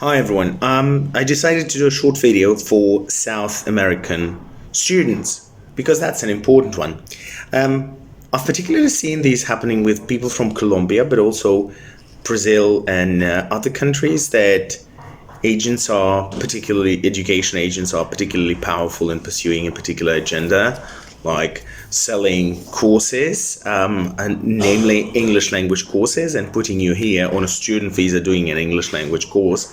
Hi everyone. I decided to do a short video for South American students because that's an important one. I've particularly seen these happening with people from Colombia, but also Brazil and other countries that education agents are particularly powerful in pursuing a particular agenda, like selling courses, and namely English language courses, and putting you here on a student visa doing an English language course.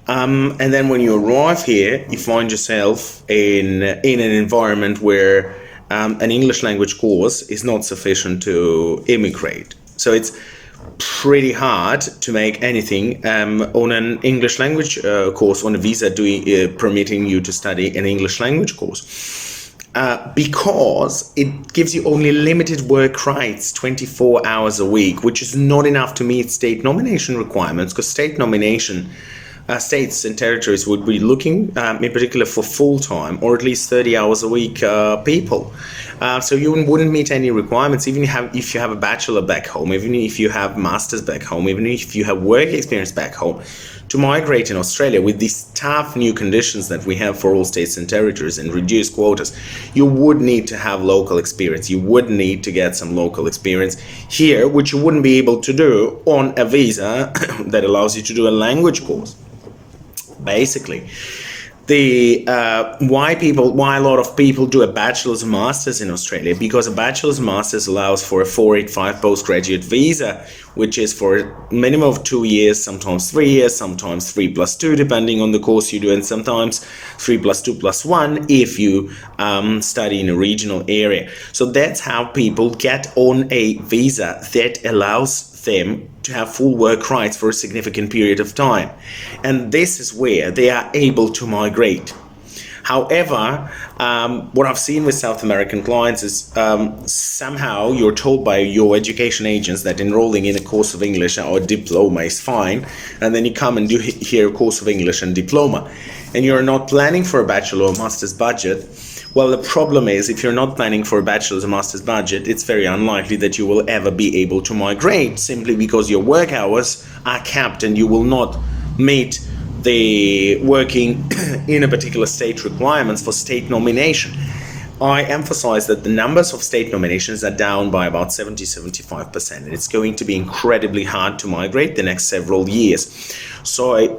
And then when you arrive here, you find yourself in an environment where an English language course is not sufficient to immigrate. So it's pretty hard to make anything on an English language course, on a visa permitting you to study an English language course. Because it gives you only limited work rights, 24 hours a week, which is not enough to meet state nomination requirements, because states and territories would be looking in particular for full-time or at least 30 hours a week people. So you wouldn't meet any requirements, even if you have a bachelor back home, even if you have masters back home, even if you have work experience back home. To migrate in Australia with these tough new conditions that we have for all states and territories and reduced quotas, you would need to have local experience. You would need to get some local experience here, which you wouldn't be able to do on a visa that allows you to do a language course. Basically, why a lot of people do a bachelor's and master's in Australia, because a bachelor's and master's allows for a 485 postgraduate visa, which is for a minimum of 2 years, sometimes 3 years, sometimes 3+2 depending on the course you do, and sometimes 3+2+1 if you study in a regional area. So that's how people get on a visa that allows them to have full work rights for a significant period of time, and this is where they are able to migrate. However, what I've seen with South American clients is somehow you're told by your education agents that enrolling in a course of English or diploma is fine, and then you come and do here a course of English and diploma, and you're not planning for a bachelor or master's budget. Well, the problem is, if you're not planning for a bachelor's or master's budget, it's very unlikely that you will ever be able to migrate, simply because your work hours are capped and you will not meet the working in a particular state requirements for state nomination. I emphasize that the numbers of state nominations are down by about 70-75%, and it's going to be incredibly hard to migrate the next several years. So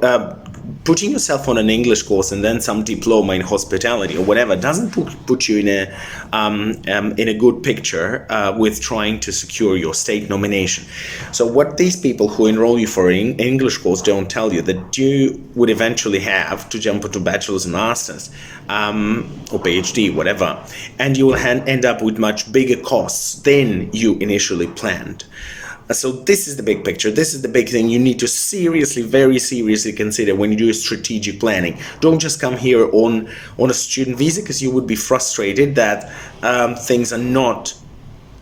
putting yourself on an English course and then some diploma in hospitality or whatever doesn't put you in a good picture with trying to secure your state nomination. So what these people who enroll you for an English course don't tell you, that you would eventually have to jump into bachelor's and master's or Ph.D, whatever, and you will end up with much bigger costs than you initially planned. So this is the big picture. This is the big thing you need to very seriously consider when you do strategic planning. Don't just come here on a student visa, because you would be frustrated that things are not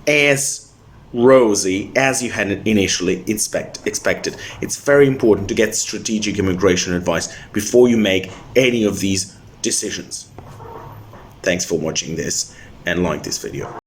as rosy as you had initially expected. It's very important to get strategic immigration advice before you make any of these decisions. Thanks for watching this, and like this video.